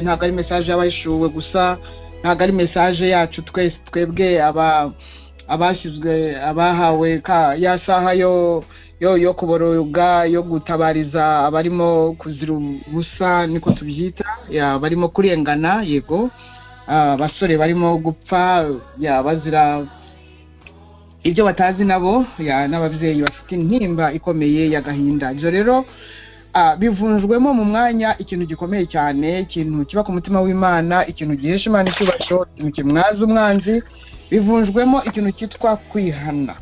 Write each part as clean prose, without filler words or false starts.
ntabwo ari message y'abayishuwe gusa, ntabwo ari message yacu twebwe abashyizwe abahawe ya saha yo kuboroga yo gutabariza abarimo kuzira ubusa niko tubyita, barimo kurengana, yego, basore barimo gupfa bazira ibyo batazi nabo, n'ababyeyi bafite intimba ikomeye y'agahinda. Ibyo rero bivunjwemo mu mwanya ikintu gikomeye cyane, ikintu kiba ku mutima w'Imana, ikintu gihesha Imana icyubahiro, ikintu kimwaza umwanzi. Bivunjwemo ikintu cyitwa kwihana.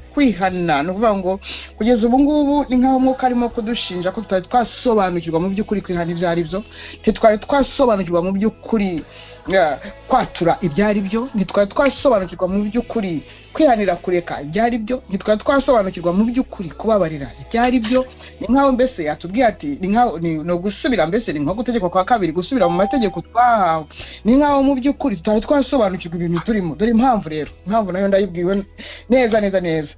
No kuvuga ngo kugeza ubu ngubu ni nkaho umwuka arimo kudushinja ko tutari twasobanukirwa mu by'ukuri kwihana ibyo ari byo, ntitwari twasobanukirwa mu by'ukuri kwatura ibyo ari byo, ntitwari twasobanukirwa mu by'ukuri kwihanira kureka ibyo ari byo, ntitwari twasobanukirwa mu by'ukuri kubabarira ibyo ari byo. Ni nkaho mbese yatubwiye ati no gusubira, mbese ni nko gutegeka kwa kabiri, gusubira mu mategeko twahawe. Ni nkaho mu by'ukuri tutari twasobanukirwa ibintu turimo. Dore impamvu rero, impamvu nayo ndayibwiwe neza.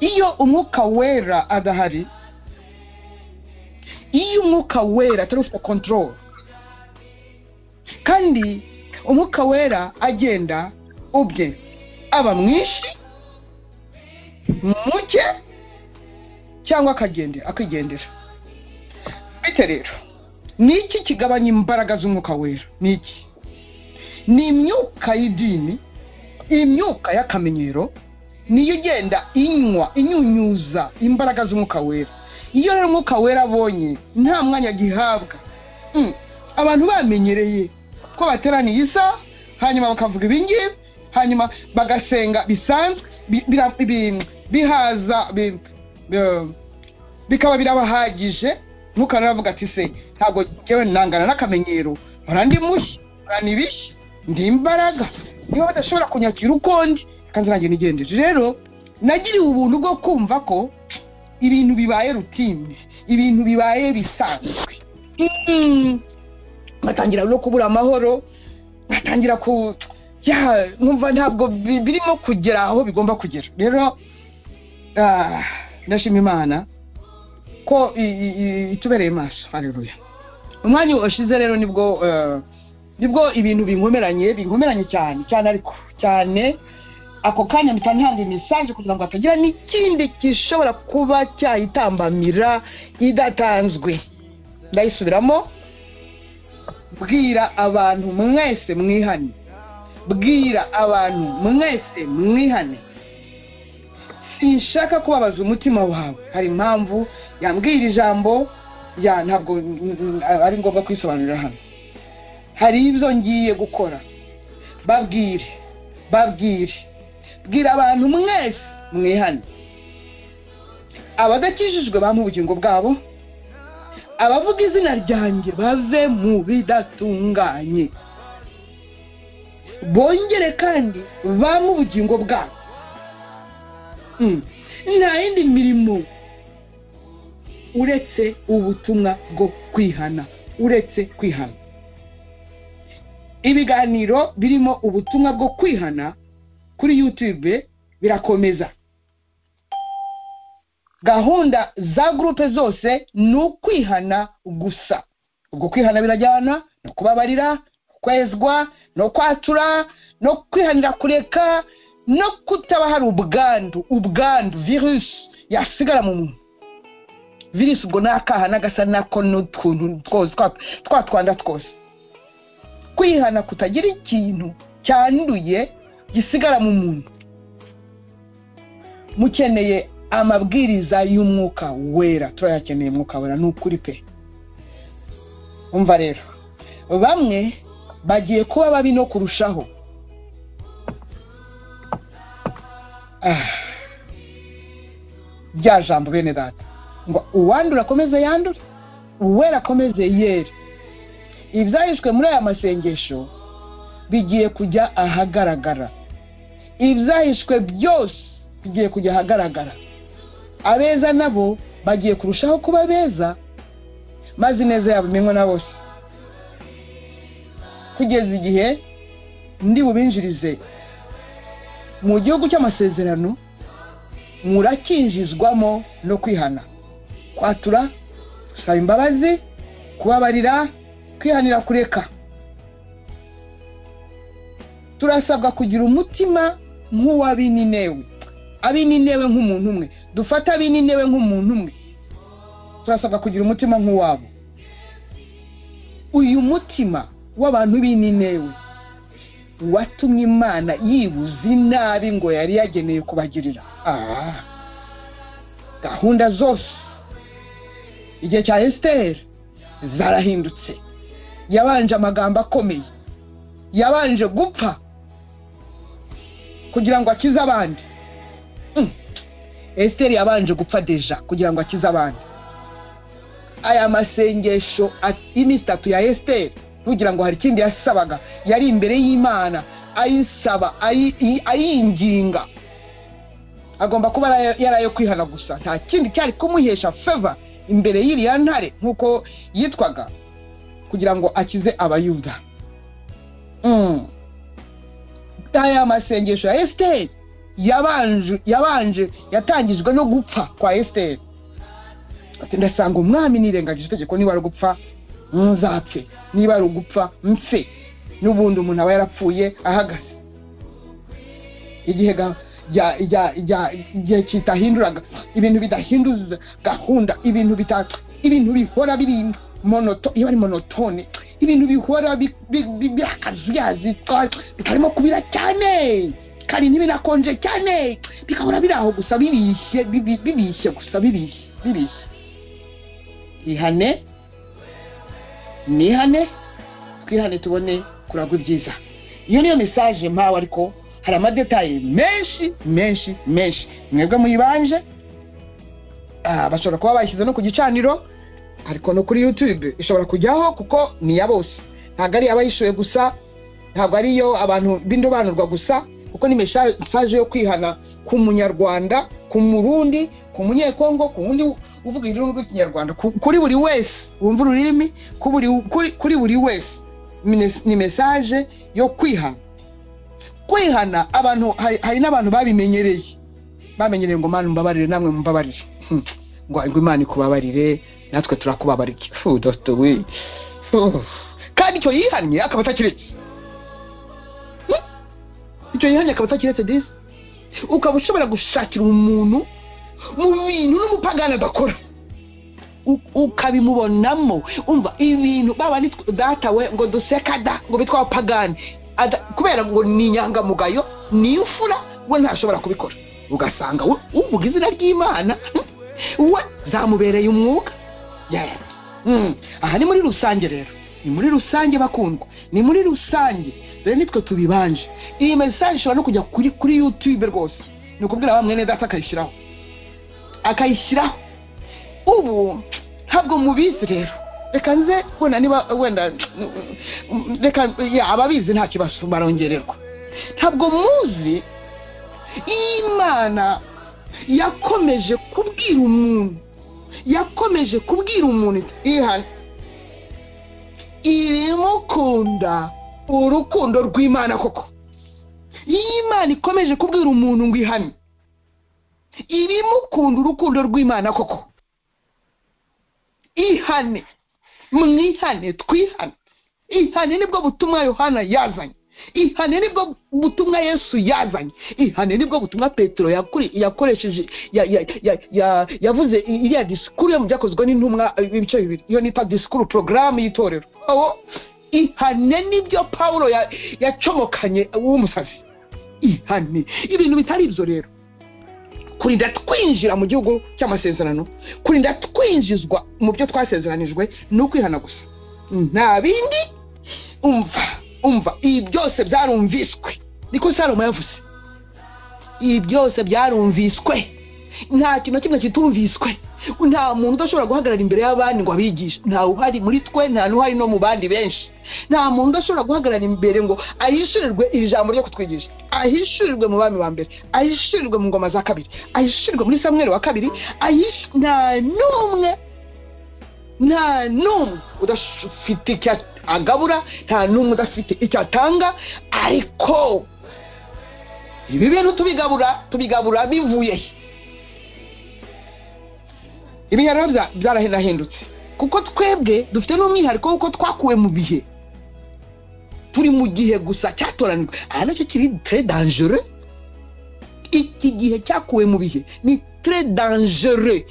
Iyo umwuka wera adahari, iyo umwuka wera atari ufite control, kandi umwuka wera agenda ubwe, aba mwinshi muke cyangwa akigendera. Bite rero, niki kigabanya imbaraga z'umwuka wera? Niki? Ni imyuka y'idini, imyuka y'akamenyero, niyo igenda inyunyuza imbaraga z'umwuka wera. Iyo rero umwuka wera abonye nta mwanya gihabwa, abantu bamenyereye ko bateraniye isa, hanyuma bakavuga ibingibi, hanyuma bagasenga bisanzwe, bihaza bikaba birabahagije. Mwuka naravuga ati se ntabwo ngewe nangana n'akamenyero, murandi mushya, murani bishya, ndi imbaraga, niba badashobora kunyakira uko ndi kandi nanjye nigendeje. Rero nagiriwe ubuntu bwo kumva ko ibintu bibaye rutine, ibintu bibaye bisanzwe, batangira no kubura amahoro, batangira numva ntabwo birimo kugera aho bigomba kugera. Rero ndashima Imana ko itubereye maso. Haleluya. Umwanya washize rero nibwo ibintu binkomeranye cyane ariko cyane ako kanya mpitantanga message kugira ngo hatagira n'ikindi gishobora kuba cyayitambamira idatanzwe. Ndayisubiramo, bwira abantu mwese mwihane, bwira abantu mwese mwihane. Sinshaka kubabaza umutima wawe, hari impamvu yambwira ijambo, ntabwo ari ngombwa kwisobanurira hano. Hari ibyo ngiye gukora. Bwira abantu mwese mwihane. Abadakijijwe bamu ubugingo bwabo, abavuga izina ryanjye bave mu bidatunganye, bongere kandi bamu ubugingo bwabo. Nta yindi mirimo uretse ubutumwa bwo kwihana, uretse kwihana. Ibiganiro birimo ubutumwa bwo kwihana kuri YouTube birakomeza. Gahunda za groupe zose ni ukwihana gusa. Ubwo kwihana birajyana no kubabarira, kwezwa, no kwatura, no kwihanira kureka, no kutaba hari ubwandu virus yasigara mu muntu. Virus ubwo nakaha nagasa nako n'utuntu twatwanda twose. Kwihana kutagira ikintu cyanduye gisigara mu muntu. Mukeneye amabwiriza y'umwuka wera, turayakeneye umwuka wera n'ukuri pe. Umva rero, bamwe bagiye kuba babi no kurushaho. Bya jambo bene data ngo uwandura akomeze yandure, uwera akomeze yere. Ibyahishwe muri aya masengesho bigiye kujya ahagaragara. Ibyahishwe byose bigiye kujya ahagaragara. Abeza nabo bagiye kurushaho kuba beza, maze neza yabo imenywa na bose, kugeza igihe ndi bubinjirize mu gihugu cy'amasezerano. Murakinjizwamo no kwihana, kwatura, gusaba imbabazi, kubabarira, kwihanira kureka. turasabwa kugira umutima nk'uw'Abininewe. Abininewe nk'umuntu umwe, dufata Abininewe nk'umuntu umwe, turasabwa kugira umutima nk'uwabo. Uyu mutima w'abantu b'Ininewe watumye Imana yibuza inabi ngo yari yageneye kubagirira. Gahunda zose igihe cya Esther zarahindutse. Yabanje amagambo akomeye, yabanje gupfa kugira ngo akize abandi. Esther yabanje gupfa deja kugira ngo akize abandi. Aya masengesho imitatu ya Esther kugira ngo hari ikindi yasabaga, yari imbere y'Imana ayisaba ayinginga. Agomba kuba yarayo kwihana gusa, nta kindi cyari kumuhesha favor imbere y'iriya ntare nkuko yitwaga, kugira ngo akize Abayuda. Aya masengesho ya Esther yatangijwe no gupfa kwa Esther. Ati ndasanga umwami nirengagije itegeko, niba ari gupfa nzapfe, niba ari gupfa mpfe. N'ubundi umuntu aba yarapfuye ahagaze. Igihe kitahinduraga, ibintu bidahinduza gahunda, ibintu bihora biri iyo ari monotone, ibintu bihora byakazuyazi, bikarimo kubira cyane, kandi ntibinakonje cyane, bikahora biri aho gusa bibishye gusa, bibishye. Nihane twihane tubone kuragwa ibyiza. Iyo niyo message mpawe, ariko hari amadetaye menshi. Mwebwe muyibanje, bashobora kuba bayishyize no ku gicaniro, ariko no kuri YouTube ishobora kujyaho kuko ni ya bose. Ntabwo ari abayishuye gusa, ntabwo ari yo abantu bindobanurwa gusa, kuko ni message yo kwihana ku munyarwanda, ku murundi, ku munyekongo, ku wundi uvuga ururimi rw'Ikinyarwanda, kuri buri wese wumva ururimi, kuri buri wese. Ni message yo kwihana abantu. Hari n'abantu bamenyereye ngo Mana mbabarire, namwe mbabarire, ngo Imana ikubabarire, natwe turakubabarira. Kandi icyo yihannye akaba atakiretse, disi ukaba ushobora gushakira umuntu mu bintu n'umupagani adakora, ukabimubonamo. Umva ibintu baba ni data we ngo dusekada ngo bitwa abapagani, kubera ngo ni inyangamugayo, ni imfura, we ntashobora kubikora. Ugasanga uvuga izina ry'Imana we zamubereye umwuka. Aha ni muri rusange rero, ni muri rusange bakundwa, ni muri rusange rero nitwe tubibanje. Iyi message ishobora no kujya kuri YouTube rwose, ni ukubwira bamwe data akayishyiraho. Ubu ntabwo mubizi rero, reka nze bona niba wenda reka ababizi nta kibazo barongererwa. Ntabwo muzi Imana yakomeje kubwira umuntu ihana, irimukunda urukundo rw'Imana. Koko Imana ikomeje kubwira umuntu ngo ihane, irimukunda urukundo rw'Imana. Koko ihane, mwihane, twihane. Ihane nibwo butumwa Yohana yazanye, ihane nibwo butumwa Yesu yazanye, ihane nibwo butumwa Petero yakoresheje yavuze iriya disikuru yo mu byakozwe n'intumwa ibice bibiri, iyo nita disikuru porogaramu y'itorero. Ihane nibyo Pawulo yacomokanye w'umusazi. Ihane ibintu bitari ibyo rero, kurinda twinjira mu gihugu cy'amasezerano, kurinda twinjizwa mu byo twasezeranijwe, no kwihana gusa, nta bindi. Umva ibi byose byarumviswe, niko Salomo yavuze. Ibi byose byarumviswe, nta kintu kimwe kitumviswe. Nta muntu udashobora guhagarara imbere y'abandi ngo abigishe, nta uhari muri twe, nta n'uhari no mu bandi benshi. Nta muntu udashobora guhagarara imbere ngo ahishurirwe iri jambo ryo kutwigisha, ahishurirwe mu bami ba mbere, ahishurirwe mu ngoma za kabiri, ahishurirwe muri Samweli wa kabiri, nta n'umwe udafite icyo agabura, nta n'umwe udafite icyo atanga. Ariko ibi bintu tubigabura bivuye he? Ibi rero byarahindutse, kuko twebwe dufite n'umwihariko kuko twakuwe mu bihe. turi mu gihe gusa cyatoranijwe. Aha nacyo kiri très dangereux. Iki gihe cyakuwe mu bihe ni très dangereux.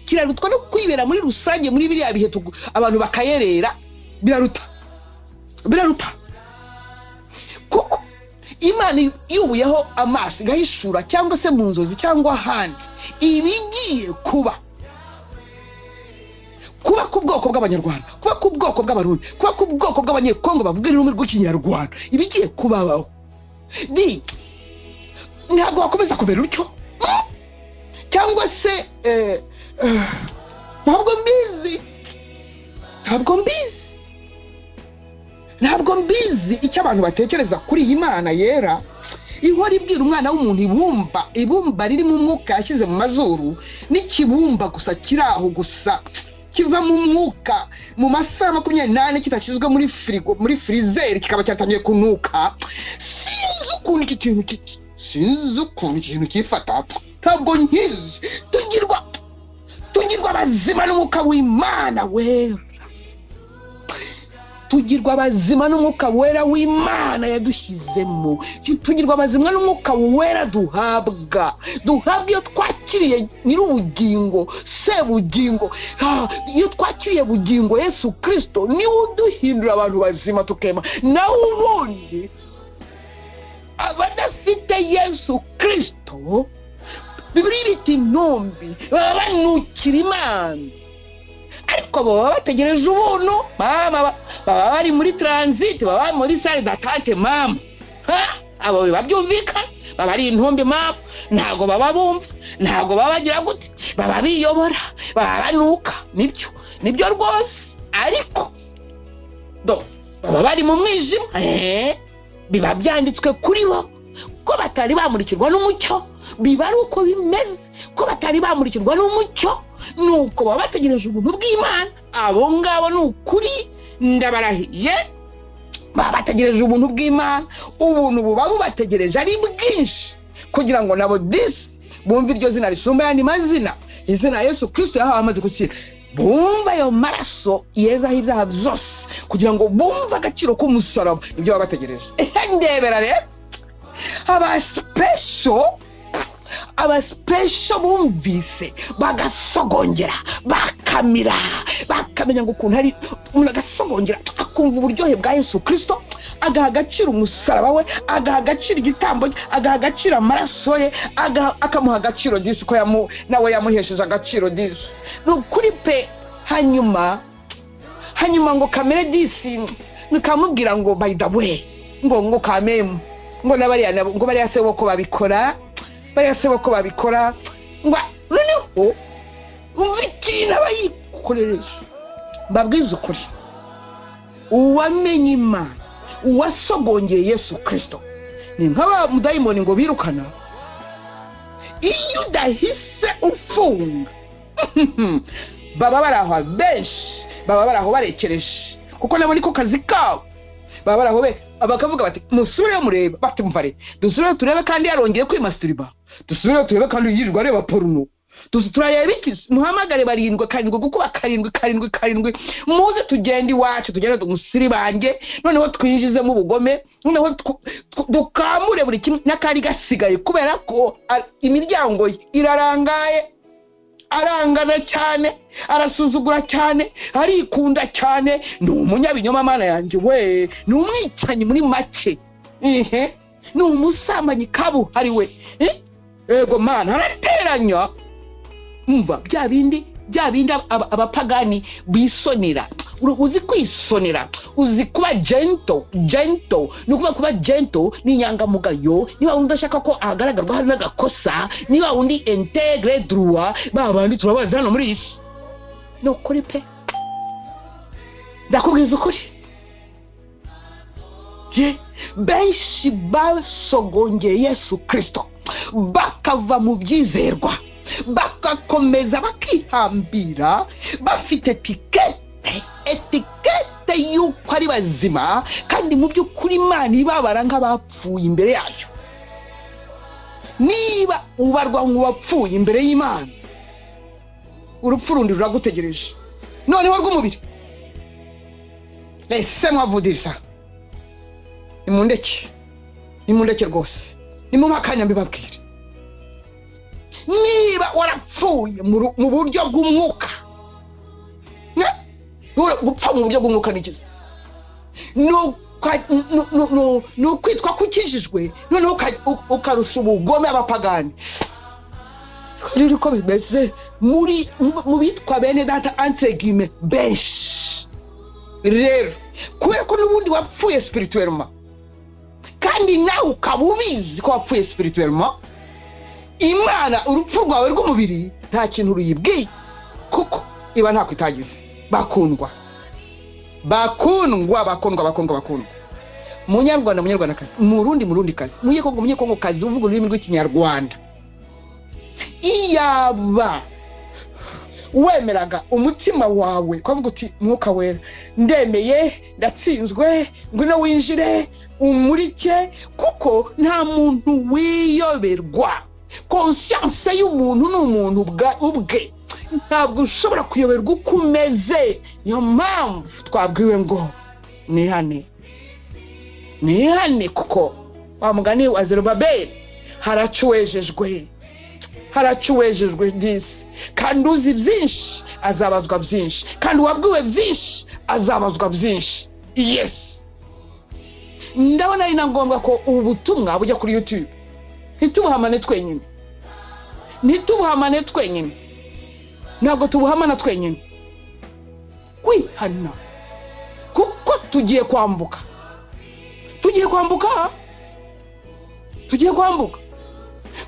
Kirarutwa no kwibera muri rusange muri biriya bihe abantu bakayerera. Biraruta kuko Imana yubuyeho amaso igahishura cyangwa se mu nzozi cyangwa ahandi ibigiye kuba ku bwoko bw'Abanyarwanda, kuba ku bwoko bw'Abarundi, kuba ku bwoko bw'Abanyekongo bavuga ururimi rw'Ikinyarwanda, ibigiye kubabaho. Ntabwo wakomeza kubera utyo cyangwa se ntabwo mbizi icyo abantu batekereza kuri iyi Mana yera ihora ibwira umwana w'umuntu ibumba riri mu mwuka yashyize mu mazuru n'ikibumba gusa kiraho gusa kiva mu mwuka mu masaha 24 kitashyizwe muri frigo muri freezer kikaba cyatangiye kunuka. Sinzi ukuntu ikintu kifata. Ntabwo nkizi. Tugirwa abazima n'umwuka w'Imana wera. Tugirwa abazima n'umwuka wera w'Imana yadushyizemo. Tugirwa abazima n'umwuka wera duhabwa iyo twakiriye nyir'ubugingo sebugingo. Iyo twakiriye bugingo Yesu Kristo niwe uduhindura abantu bazima tukema. Naho ubundi abadafite Yesu Kristo Bibiliya iti intumbi baba banukira Imana, ariko baba bategereje ubuntu. Baba bari muri transit, baba muri salle d'attente mama. Abo babyumvikana baba ari intumbi mama. Ntago baba bumva, ntago baba bagira gute, baba biyobora, baba banuka. Nibyo rwose, ariko baba bari mu mwijima. Biba byanditswe kuri bo ko batari bamurikirwa n'umucyo. Biba ari uko bimeze ko batari bamurikirwa n'umucyo, nuko baba bategereje ubuntu bw'Imana. Abo ngabo ni ukuri ndabarahiye, baba bategereje ubuntu bw'Imana. Ubuntu buba bubategereje ari bwinshi kugira ngo nabo bumve iryo zina risumba ayandi mazina, izina Yesu Kristo yahawe amaze gukira. Bumva ayo maraso yezaho ibyaha byose kugira ngo bumve agaciro k'umusaraba. Ibyo baba bategereje. Ndebera rero abasipesho bumvise bagasogongera bakamenya ngo ukuntu hari umuntu agasogongera akumva uburyohe bwa Yesu Kristo, agaha agaciro umusaraba we, agaha agaciro igitambo cye, agaha agaciro amaraso ye, akamuha agaciro disi ko nawe yamuhesheje agaciro disi. Ni ukuri pe. Hanyuma ngo kamere disi nikamubwira ngo by the way ngo kamemu ngo bariya se boko babikora ngo noneho umvikina bayikorereje. Babwiza ukuri, uwamenye Imana, uwasogongeye Yesu Kristo ni nk'aba mudayimoni ngo birukana. Iyo udahise ufunga baba baraho benshi, baba baraho barekereje kuko nabo niko kazi kabo. Baba baraho bakavuga bati musubire mureba, bati mvare dusubire turebe kandi yarongeye kwimasturba, dusubire turebe kandi yirirwa areba porno, turareba iki. Muhamagare 7 gukuba 7 muze tugende iwacu, tugende tumusiri bange, noneho twinjizemo ubugome, noneho dukamure buri kimwe n'akari gasigaye, kubera ko imiryango irarangaye. Arangana cyane, arasuzugura cyane, arikunda cyane. Ni umunyabinyoma Mana yanjye we, ni umwicanyi muri make. Ni umusambanyi kabuhari we. Ego Mana arateranya. Umva bya bindi abapagani bisonera. Uzi kwisonera, uzi kuba gentle. Nukuba kuba gentle ni nyangamugayo. Niba undashaka ko agaragarwa hari n'agakosa, niba undi integre droit, babandi turabaza hano muri isi. No kuri pe. Ndakubwiza ukuri. Benshi basogongeye Yesu Kristo, bakava mu byizerwa, bakakomeza bakihambira, bafite etikete y'uko ari bazima, kandi mu by'ukuri Imana ibabara nk'abapfuye imbere yayo. Niba ubarwa nk'uwapfuye imbere y'Imana, urupfu rundi ruragutegereje. Noneho rw'umubiri, laissez-moi vous dire ça. nimundeke rwose nimumakanya mbibabwire niba warapfuye mu buryo bw'umwuka gupfa mu buryo bw'umwuka nigize nukwitwa kukijijwe noneho ukarusha ubugome abapagani rero uko bimeze mu bitwa bene data antegime benshi rero kubera ko n'ubundi wapfuye spirituellement kandi nawe ukaba ubizi ko wapfuye spirituellement Imana urupfu rwawe rw'umubiri nta kintu ruyibwiye kuko iba nta kwitagize bakundwa munyarwandakazi murundikazi munyekongokazi uvuga ururimi rw'ikinyarwanda iyaba wemeraga umutima wawe kwavuga uti mwuka wera ndemeye ndatsinzwe ngwino winjire umurike kuko nta muntu wiyoberwa conscience y'umuntu n'umuntu ubwe ntabwo ushobora kuyoberwa uko umeze niyo mpamvu twabwiwe ngo nihane kuko wa mugani wa Zerubabeli haracuwejejwe disi kandi uzi byinshi azabazwa byinshi kandi wabwiwe byinshi azabazwa byinshi yes ndabona ari na ngombwa ko ubu butumwa bujya kuri YouTube ntitubuhamane twenyine ntabwo tubuhamana twenyine kwihana kuko tugiye kwambuka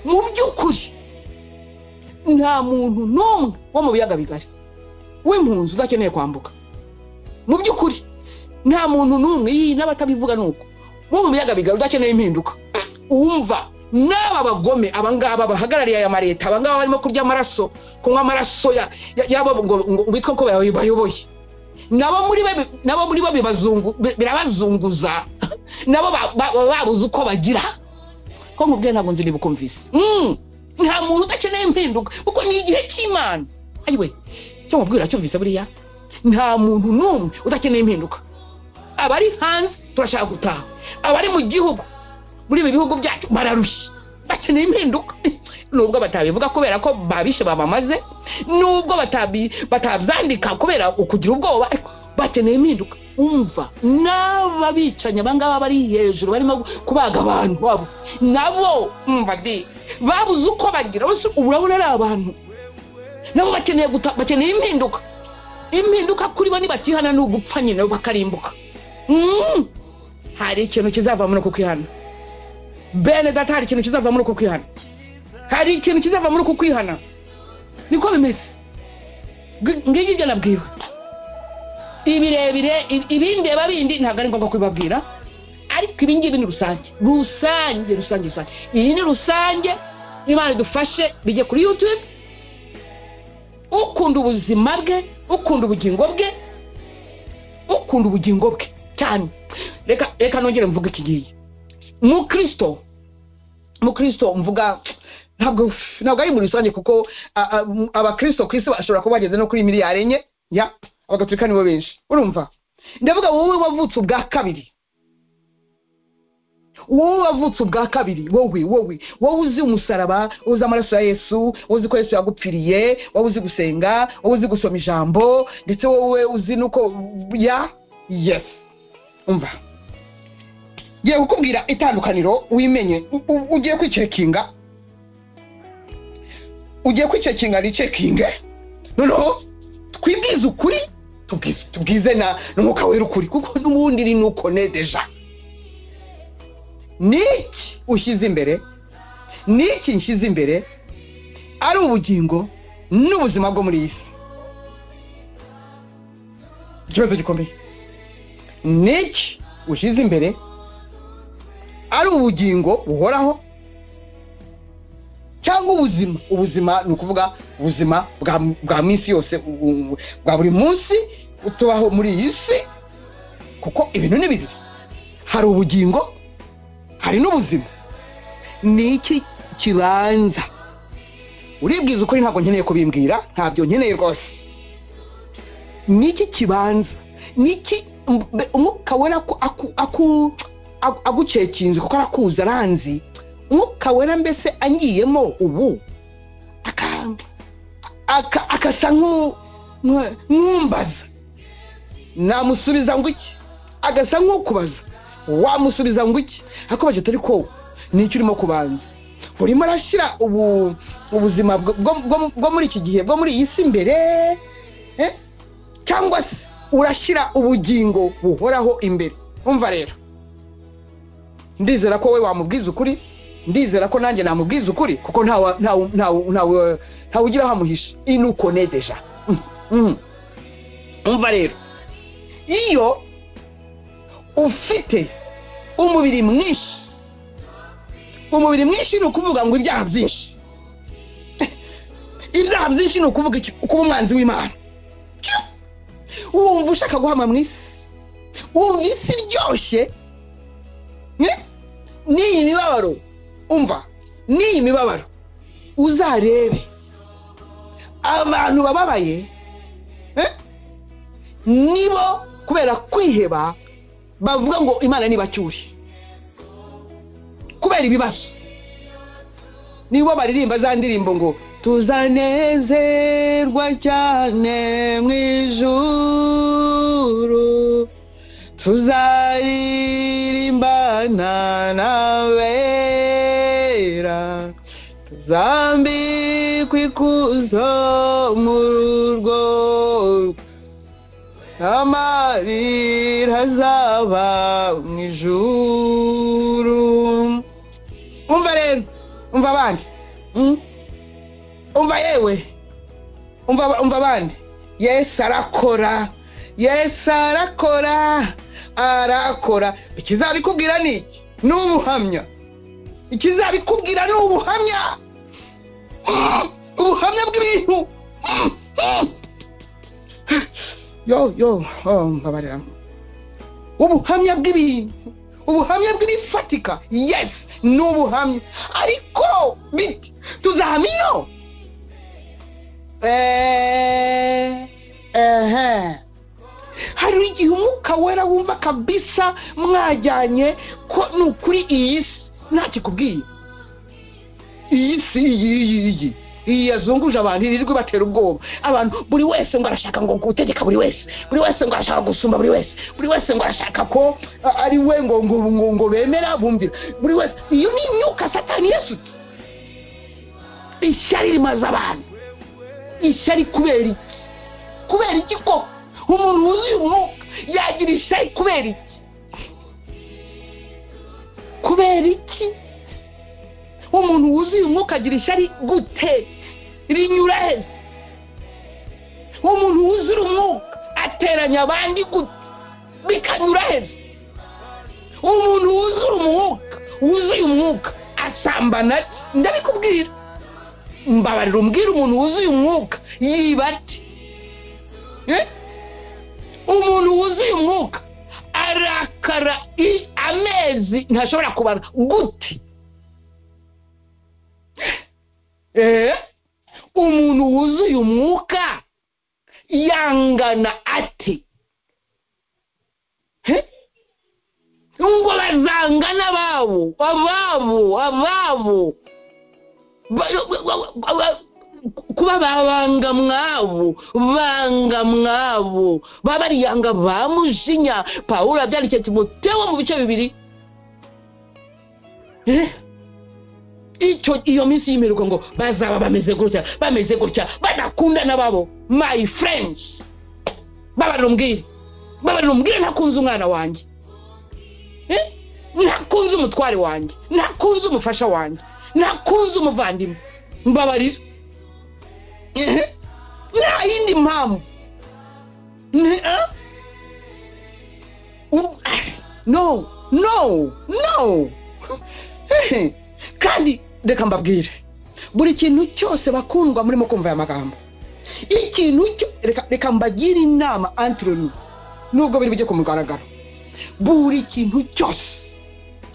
mu by'ukuri nta muntu n'umwe wo mu biyaga bigari w'impunzi udakeneye kwambuka mu by'ukuri nta muntu n'umwe n'abatabivuga nuko wo mu biyaga bigari udakeneye impinduka wumva n'aba bagome abangaba bahagarariye aya mareta abangaba barimo kurya amaraso kunywa amaraso yabo ngo bitwa ko bayoboye nabo muri bo birabazunguza nabo babuze uko bagira ko mubwiye ntabwo nzi niba ukumvise nta muntu udakeneye impinduka kuko ni igihe cy'Imana ayiwe cyo mubwira cyumvise buriya nta muntu n'umwe udakeneye impinduka abari hanze turashaka gutaha abari mu gihugu muri ibi bihugu byacu bararushye bakeneye impinduka nubwo batabivuga kubera ko babishe babamaze nubwo batabyandika kubera ukugira ubwoba bakeneye impinduka umva n'ababicanya abangaba bari hejuru barimo kubaga abantu babo nabo umva babuze uko bagira bose urabona ari abantu nabo bakeneye impinduka kuri bo nibatihana n'ugupfa nyine bakarimbuka hari ikintu kizava muri uko kwihana bene data hari ikintu kizava muri uko kwihana niko bimeze ngiki ibyo nabwiwe ibirebire ibindeba bindi ntabwo ari ngombwa kubibabwira ariko ibingibi ni rusange iyi ni rusange Imana idufashe bijye kuri YouTube ukunda ubuzima bwe ukunda ubugingo bwe cyane reka nongere mvuga ikigiye mu Kristo mvuga ntabwo ari muri rusange kuko abakristo ku isi bashobora kuba bageze no kuri miliyari enye abagatolika nibo benshi urumva ndavuga wowe wavutse ubwa kabiri wowe uzi umusaraba uzi amaraso ya Yesu uzi ko Yesu yagupfiriye wowe uzi gusenga wowe uzi gusoma ijambo ndetse wowe uzi nuko yes umva ngiye kukubwira itandukaniro wimenye ugiye kwicekinga ricekinge noneho twibwize ukuri tubwize n'umwuka wera ukuri kuko n'ubundi ni nuko nedeja niki nshyize imbere ari ubugingo n'ubuzima bwo muri iyi si ikibazo gikomeye niki ushyize imbere ari ubugingo buhoraho cyangwa ubuzima ni ukuvuga ubuzima bwa minsi yose bwa buri munsi utubaho muri iyi si kuko ibintu ni bibiri hari ubugingo hari n'ubuzima niki kibanza uribwiza ukuri ntabwo nkeneye kubimbwira ntabyo nkeneye rwose niki kibanza niki umwuka wera agucekinze kuko arakuza aranzi Mwuka Wera mbese angiyemo ubu akasa nk'umbaza namusubiza ngo iki agasa nk'ukubaza wamusubiza ngo iki akobaje atari ko nicyo urimo kubanza urimo arashyira ubuzima bwo muri iki gihe bwo muri iyi si imbere cyangwa se urashyira ubugingo buhoraho imbere umva rero ndizera ko we wamubwiza ukuri ndizera ko nanjye namubwiza ukuri kuko ntawe ugira hamuhisha inuko nedeja umva rero iyo ufite umubiri mwinshi ni ukuvuga ngo ibyaha byinshi ni ukuvuga kuba umwanzi w'Imana wumva ushaka guhama mu isi wumva isi iryoshye n'iyi mibabaro umva n'iyi mibabaro uzarebe abantu bababaye nibo kubera kwiheba bavuga ngo Imana nibacyure kubera ibibazo nibo baririmba za ndirimbo ngo tuzanezerwa cyane mu ijuru tuzaririmbana n'abera tuzambikwa ikuzo mu rugo amarira azaba mu ijuru umva rero umva abandi umva yewe umva abandi Yesu arakora ikizabikubwira ni iki n'ubuhamya ikizabikubwira n'ubuhamya ubuhamya bw'ibintu mbabarira ubuhamya bw'ibintu ubuhamya bw'ibifatika yes n'ubuhamya ariko biti tuzahamya hari igihe Umwuka Wera wumva kabisa mwajyanye ko nukuri iyi si ntakikubwiye iyi si iyi yazunguje abantu irirwe batera ubwoba abantu buri wese ngo arashaka ngo gutegeka buri wese ngo arashaka gusumba buri wese ngo arashaka ko ari we ngo bemera bumvira buri wese iyo ni imyuka Satani yasutse ishyari rimaze abantu ishyari kubera iki ko umuntu wuzuye umwuka yagira ishyari kubera iki umuntu wuzuye umwuka agira ishyari gute rinyura he umuntu wuzuye umwuka ateranya abandi gute bikanyura he umuntu wuzuye umwuka asambana ndabikubwira mbabarira umbwira umuntu wuzuye umwuka yiba ati umuntu wuzuye umwuka arakara amezi ntashobora kubara gute umuntu wuzuye umwuka yangana ati ngo bazangana ababo kuba banga mwabo babariyanga bamujinya Pawulo abyanditse Timoteyo mu bice 2 iyo minsi y'imperuka ngo bazaba bameze gutya badakundana babo my friends babarumbwire ntakunze umwana wanjye ntakunze umutware wanjye ntakunze umufasha wanjye ntakunze umuvandimwe mbabarira nta yindi mpamvu no kandi reka mbabwire buri kintu cyose bakundwa murimo kumva aya magambo ikintu reka mbagire inama Anthony nubwo biri bijye kumugaragara buri kintu cyose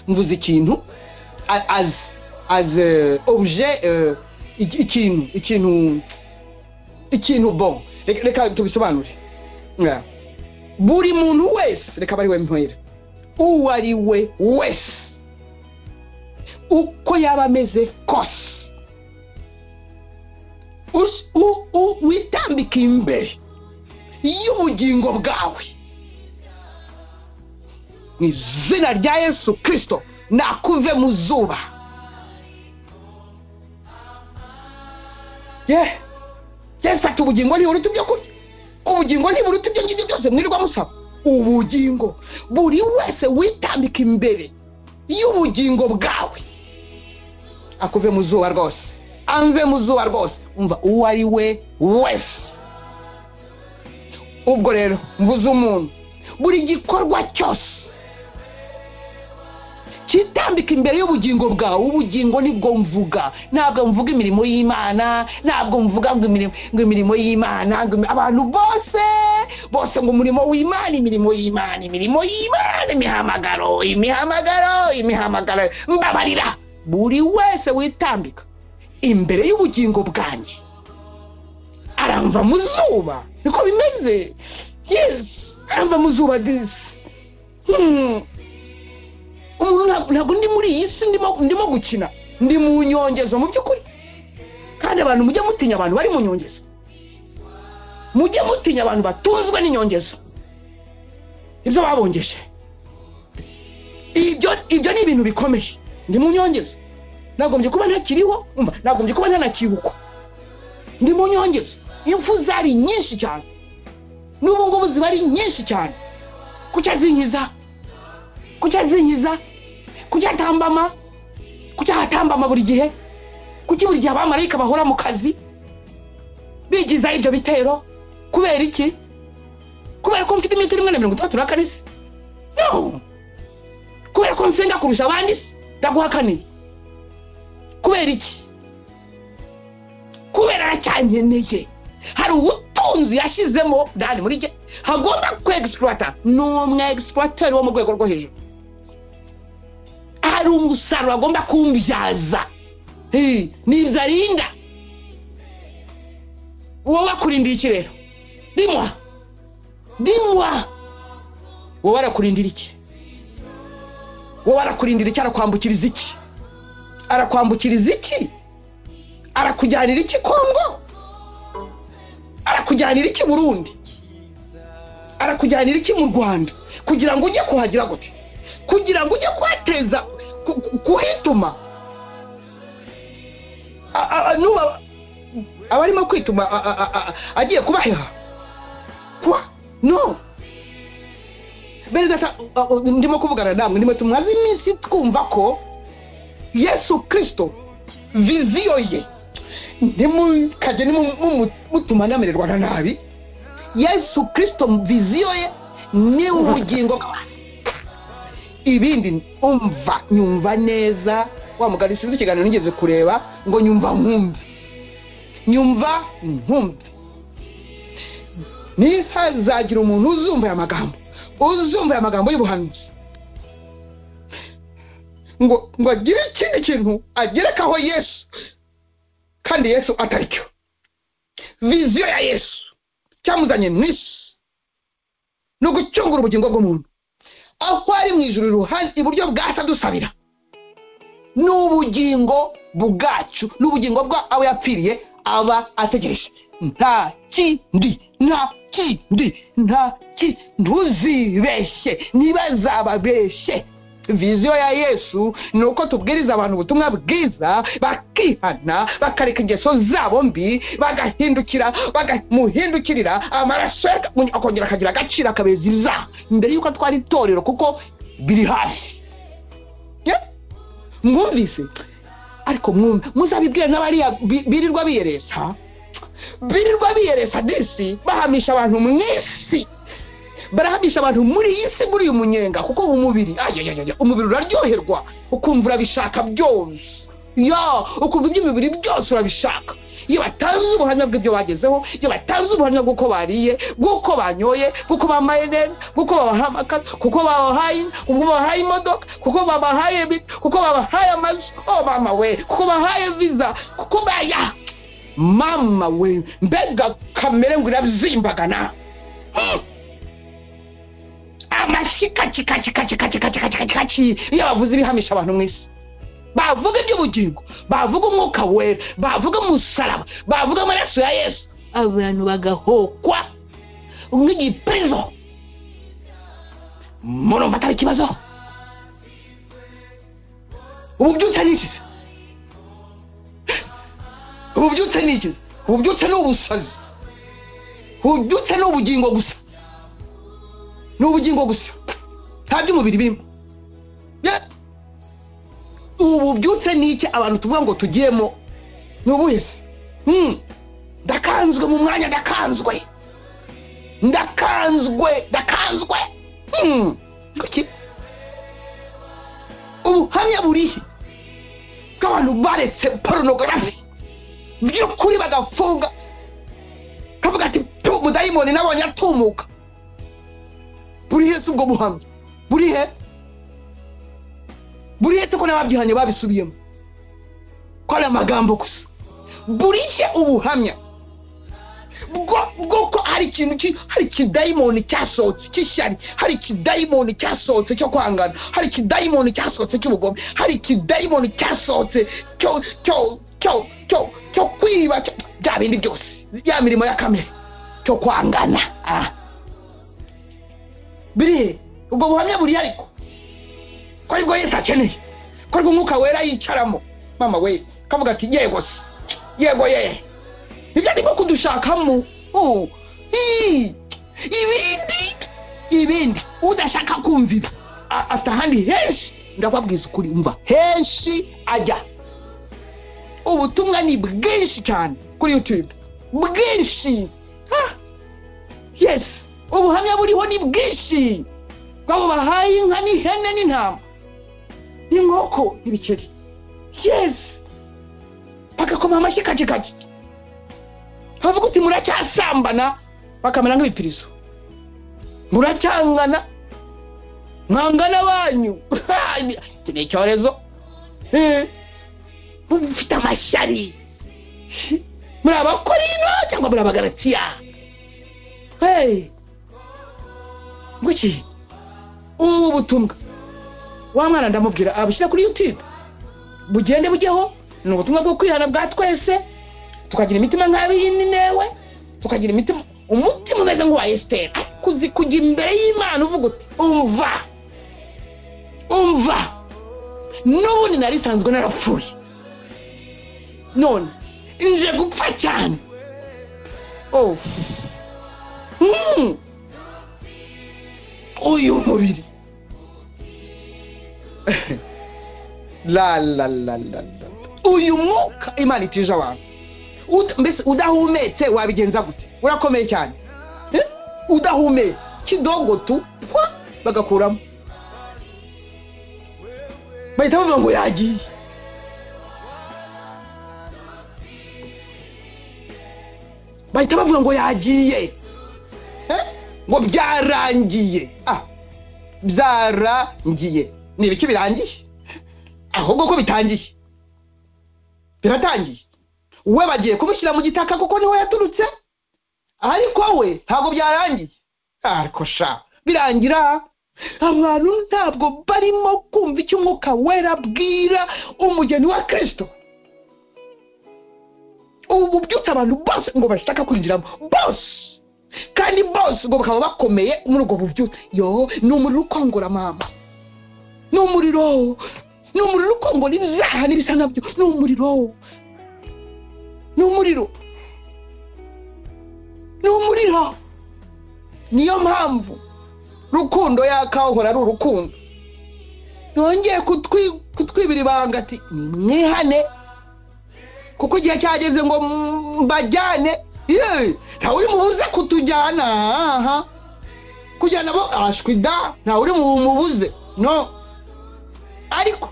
mvuze ikintu as objet ikintu bon reka tubisobanure buri muntu wese reka bari we mpwera uwo ari we wese uko yaba ameze kose witambika imbere y'ubugingo bwawe mu izina rya Yesu Kristo, nakuve mu zuba. Yesu ati ubugingo ntiburuta ibyo kurya, ubugingo ntiburuta ibyo ngibyo byose mwirirwa musaba. Ubugingo, buri wese witambika imbere y'ubugingo bwawe akuve mu zuba rwose, amve mu zuba rwose. Umva uwo ari we wese. Ubwo rero mvuze umuntu, buri gikorwa cyose kitambika imbere y'ubugingo bwawe. Ubugingo nibwo mvuga, ntabwo mvuga imirimo y'Imana, ntabwo mvuga ngo imirimo y'Imana, ngo abantu bose ngo umurimo w'Imana, imirimo y'Imana, imihamagaro. Mbabarira, buri wese witambika imbere y'ubugingo bwanjye aramva mu zuba. Niko bimeze. Yes, aramva mu zuba. Ntabwo ndi muri iyi si ndimo gukina, ndi mu nyongezo mu by'ukuri. Kandi abantu mujye mutinya abantu bari mu nyongezo, mujye mutinya abantu batunzwe n'inyongezo, ibyo babongeje. Ibyo ni ibintu bikomeye. Ndi mu nyongezo, nagombye kuba ntakiriho, nagombye kuba ntanakibukwa. Ndi mu nyongezo, impfu zari nyinshi cyane, n'ubu ngubu ziba ari nyinshi cyane. Kucyazinyiza, kucyatambama buri gihe, kuki buri gihe abamarayika bahora mu kazi bigiza ibyo bitero. Kubera iki? Kubera ko mfite iminsi 134? No, kubera ko nsenga kurusha abandi ndaguhakaniye. Kubera iki? Kubera aracyankeneye. Hari ubutunzi yashyizemo ndani muri je, hagomba kwexploiter. N'umwe exploiter wo mu rwego rwo hejuru. Hari umusaruro agomba kumbyaza. Nizarinda wowe akurindira iki rero? Dimwa wowe arakurindira iki? Arakwambukiriza iki? Arakujyanira iki Kongo? Arakujyanira iki Burundi? Arakujyanira iki mu Rwanda? Kugira ngo ujye kuhagira gute? Kugira ngo ujye kwateza kuhituma. Abarimo kwituma agiye kubaheha. No, beza ndimo kuvugana namwe, ndimo tumwazi iminsi twumva ko Yesu Kristo viziyo ye ntimukaje mutuma namererwa nabi. Yesu Kristo viziyo ye ni ubugingo bwawe. Ibindi umva nyumva neza. Wa mugari sinzi ikiganiro nigeze kureba ngo nyumva nkumve. Nihazagira umuntu uzumva amagambo y'ubuhanuzi ngo agire ikindi kintu agerekaho Yesu, kandi Yesu atari cyo. Viziyo ya Yesu cyamuzanye mu isi no gucyungura ubugingo bw'umuntu. Aho ari mu ijuru iruhande iburyo bwa dusabira, n'ubugingo bwacu, n'ubugingo bwa abo yapfiriye aba ategereje. Nta kindi. Ntuzibeshye, ntibazababeshye. Viziyo ya Yesu ni uko tubwiriza abantu ubutumwa bwiza, bakihana, bakareka ingeso zabo mbi, bagamuhindukirira, amaraso akongera akagira agaciro, akabeziriza mbere y'uko twari itorero, kuko biri hafi. Mwumvise? Ariko muzabibwira n'abariya birirwa biyeresa disi, bahamisha abantu mu isi, barahamisha abantu muri iyi si, muri uyu munyenga. Kuko umubiri uraryoherwa, ukumva urabishaka byose. Ukumva iby'imibiri byose urabishaka. Iyo batanze ubuhamya bw'ibyo bagezeho, iyo batanze ubuhamya bw'uko bariye, bw'uko banyoye, bw'uko bambaye neza, bw'uko babahaye amakazi, kuko babahaye imodoka, kuko babahaye ibiti, kuko babahaye amazu, mama we, kuko bahaye visa, kuko mama we, mbega kamere ngo irazimbagana. amashikaki iyo bavuze ibihamisha abantu mu isi bavuga iby'ubugingo bavuga umwuka wera bavuga umusaraba bavuga amaraso ya Yesu abantu bagahokwa nk'igiprizo murumva atari ikibazo ububyutse ni iki ububyutse ni ubusazi ububyutse ni ubugingo gusa nta by'umubiri birimo ububyutse ni iki abantu tuvuga ngo tugiyemo ni ubuhese ndakanzwe mu mwanya ndakanzwe ubuhamya burihe bw'abantu baretse porunogarafi by'ukuri bagafunga kavuga ati umudayimoni nabonye atumuka burihe si ubwo buhamya burihe ko n'ababyihanye babisubiyemo ko ari amagambo gusa burihe ubuhamya bwo ko hari ikidayimoni cyasohotse cy'ishyari hari ikidayimoni cyasohotse cyo kwangana hari ikidayimoni cyasohotse cy'ubugome hari ikidayimoni cyasohotse cyo kwiba bya bindi byose ya mirimo ya kamere cyo kwangana birihe ubwo buhamya buri ariko ko aribwo Yesu akeneye ko aribwo umwuka wera yicaramo mama we kavuga ati yego ibyo ndimo kudushakamo ibindi udashaka kumvira afite ahandi henshi ndababwiza ukuri mva henshi ajya ubutumwa ni bwinshi cyane kuri YouTube bwinshi yes ubuhamya buriho ni bwinshi bwabo bahaye inka n'ihene n'intama n'inkoko n'ibikeri yes bagakoma amashyi kajikajiki havuga uti muracyasambana bakamera nk'ibipirizo muracyangana mwangana banyu ni icyorezo mufite amashyari muri abakorino cyangwa muri abagaratiya nguki ubu butumwa wa mwana ndamubwira abushyira kuri YouTube bugende bujyeho ni ubutumwa bwo kwihana bwa twese tukagira imitima nk'ab'iyini newe tukagira imitima umutima umeze nk'uwa Esther kujya imbere y'Imana uvuga uti umva n'ubundi nari sanzwe narapfuye none nje gupfa cyane uyu mubiri uyu mwuka Imana itije abantu mbese udahumetse wabigenza gute urakomeye cyane udahumetse kidogo tu bagakuramo bahita bavuga ngo yagiye ngo byarangiye ni ibiki birangiye ahubwo ko bitangiye biratangiye we bagiye kumushyira mu gitaka kuko niho yaturutse ariko we ntabwo byarangiye ariko birangira abantu ntabwo barimo kumva icyo umwuka wera abwira umugeni wa Kristo ubu bubyutse abantu bose ngo bashaka kwinjiramo bose kandi bose ngo bakaba bakomeye muri ubwo bubyutse ni umuriro ukongora mama ni umuriro ukongora ibyaha n'ibisa nabyo ni umuriro niyo mpamvu rukundo yakahora ari urukundo yongeye kutwibira ibanga ati mwihane kuko igihe cyageze ngo mbajyane ntawe uri mubuze kutujyana kujyana bo ashwida ntawe uri mubuze no ariko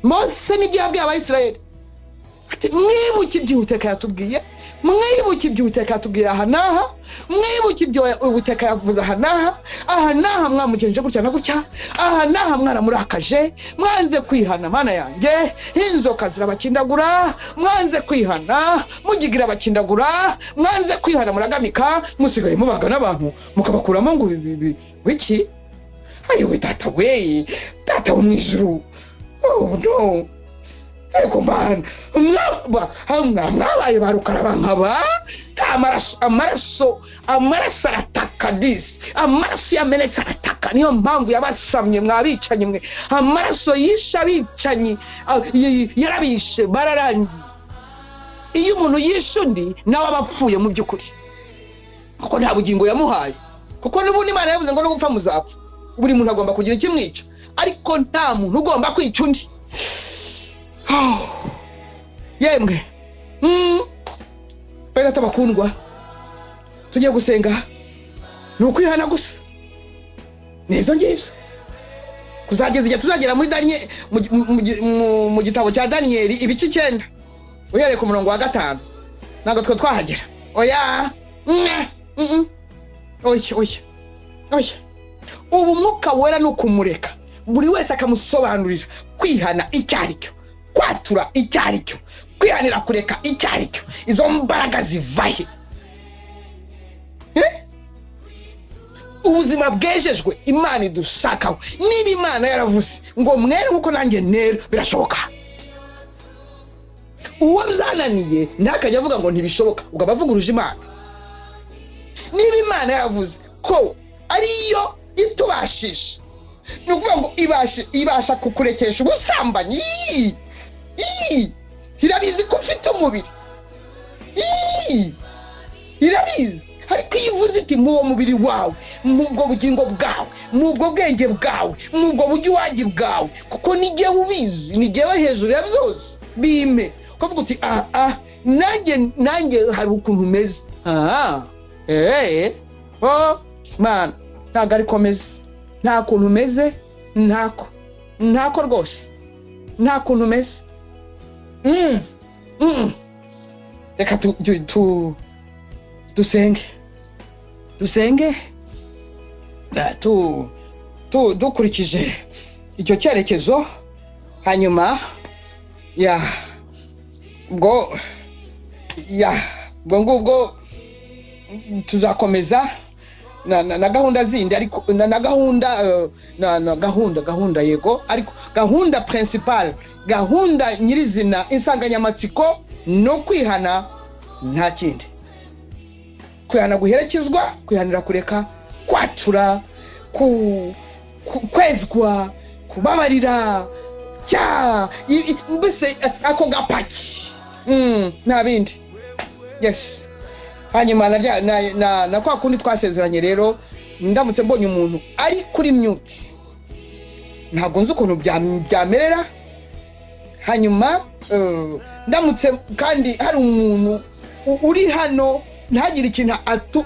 Mose n'ibyo yabwiye Abayisiraheli ati mwibuke ibyo Uwiteka yatubwiye aha n'aha mwibuke ibyo Uwiteka yavuze aha n'aha mwamugenje gutya na gutya aha n'aha mwaramurakaje mwanze kwihana mana yanjye inzoka zirabakindagura mwanze kwihana mugigira abakindagura mwanze kwihana muragamika musigaye mubaga n'abantu mukabakuramo ngo wiki ayiwe data wo mwijuru. Oh no, ariko man mwabaye barukaraba nkaba amaraso arataka disi, amaraso yamenetse arataka. Niyo mpamvu yabasamye mwabicanye mwe, amaraso yisha abicanyi yarabishe bararangiye. Iyo umuntu yishe undi nawe abapfuye mu by'ukuri, kuko nta bugingo yamuhaye, kuko n'ubundi Imana yavuze ngo no gupfa muzapfa. Buri muntu agomba kugira ikimwica, ariko nta muntu ugomba kwica undi. Yemwe bega tabakundwa, tugiye gusenga ni ukwihana gusa. Nizo ngizo kuzageza igihe tuzagera muri Daniel, mu gitabo cya Daniel ibice 9 uhereye ku murongo wa 5. Ntabwo twe twahagera. Oya oya ubu Mwuka Wera no kumureka buri wese akamusobanurira kwihana icyaricyo, kwatura icyaricyo, kwihanira kureka icyaricyo. Izo mbaraga zivahe? Ubuzima bwejejwe Imana idushakaho. Niba Imana yaravuze ngo mwere nkuko nanjye nera, birashoboka. Uwo zananiye ntakajya avuga ngo ntibishoboka, ugabavuguruje Imana. Niba Imana yaravuze ko ariyo itubashisha, ni ukuvuga ngo ibasha kukurekesha ubusambanyi. Irabizi ko ufite umubiri, irabizi. Ariko iyo uvuze iti mu mubiri wawe, mu bwo bugingo bwawe, mu bwo bwenge bwawe, mu bwo bugiwangi bwawe, kuko nijye ubizi, nijye hejuru ya byose, bime kuvuga uti nanjye hari ukuntu umeze. Man, ntabwo ariko meze, nta kuntu umeze, ntako rwose, nta kuntu umeze. Reka dusenge dukurikije icyo cyerekezo. Hanyuma ubwo tuzakomeza na gahunda zindi, ariko na gahunda yego, ariko gahunda principal, gahunda nyirizina, insanganyamatsiko no kwihana, nta kindi. Kwihana guherekezwa, kwihanira kureka, kwatura, kwezwa, kubabarira, mbese ako gapaki, nta bindi. Yes. Hanyuma na kwa kundi twasezeranye rero, ndamutse mbonye umuntu ari kuri mute, ntabwo nzi ukuntu byamerera. Hanyuma ndamutse kandi hari umuntu uri hano ntagire ikintu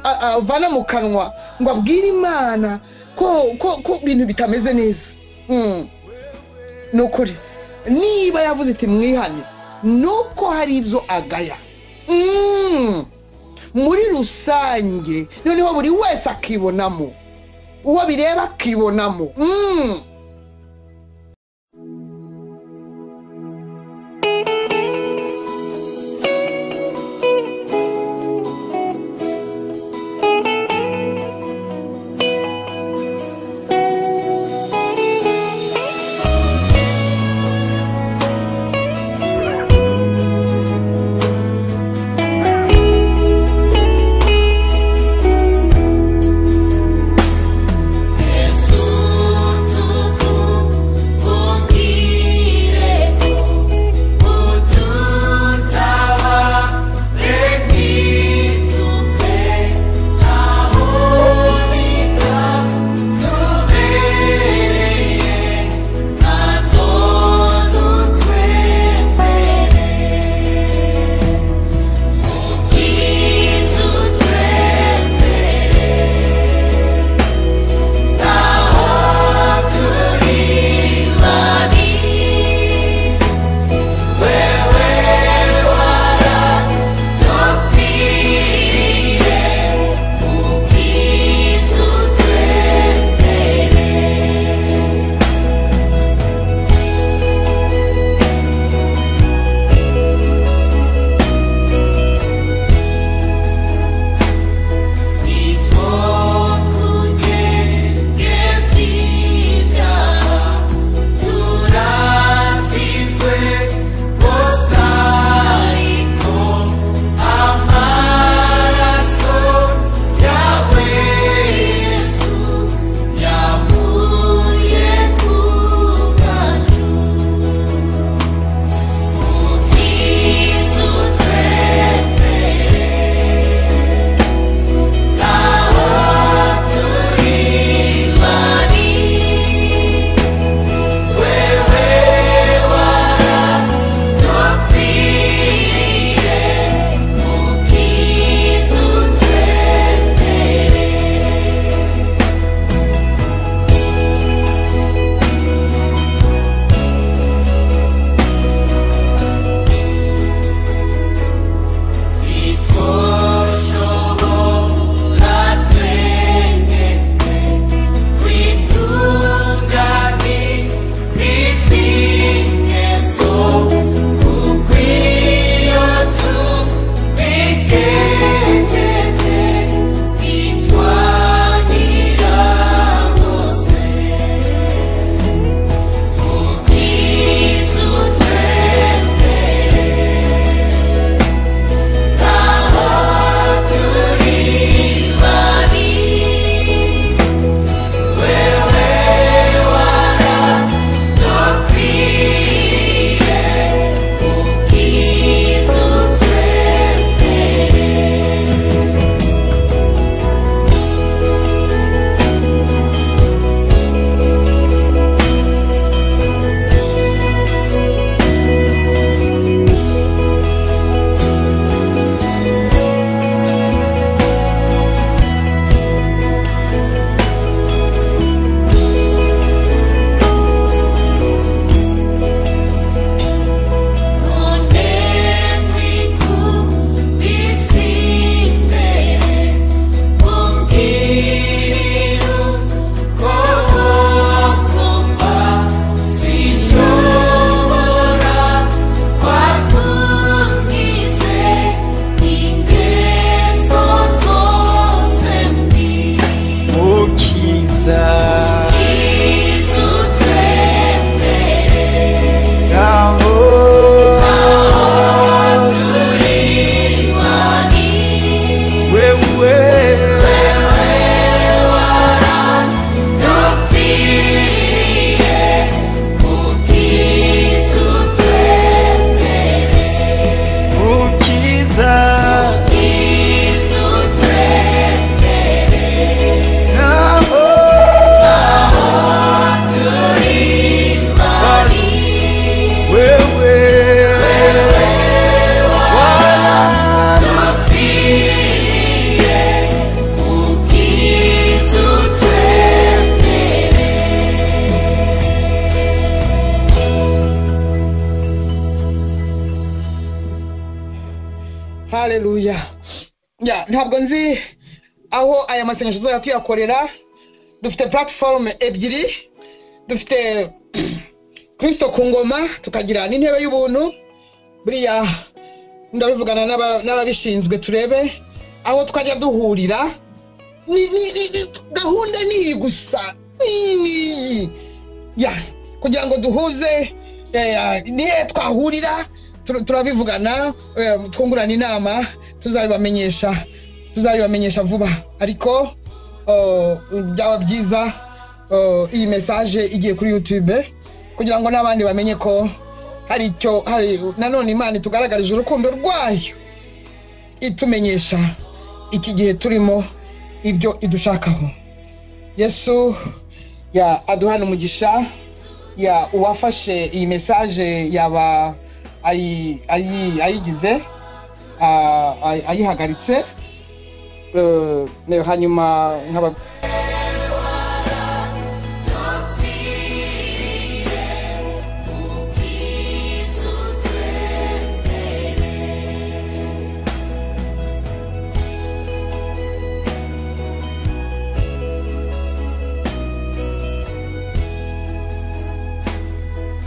avana mu kanwa ngo abwire Imana ko ibintu bitameze neza, nukuri niba yavuze iti mwihane, nuko hari ibyo agaya muri rusange, noneho buri wese akibonamo, uwo bireba akibonamo. Yesu haleluya. Ntabwo nzi aho aya masengesho tuzajya tuyakorera. Dufite platform ebyiri, dufite Kristo ku ngoma, tukagira n'intebe y'ubuntu. Buriya ndabivugana n'ababishinzwe turebe aho twajya duhurira. Gahunda ni gusa kugira ngo duhuze nihe twahurira, turabivugana, twungurana inama, tuzabibamenyesha vuba. Ariko byaba byiza iyi message igiye kuri YouTube kugira ngo n'abandi bamenye ko hari nanone Imana itugaragarije urukundo rwayo, itumenyesha iki gihe turimo ibyo idushakaho. Yesu aduhana umugisha. Uwafashe iyi message yaba ayigize ayihagaritse, hanyuma nkaba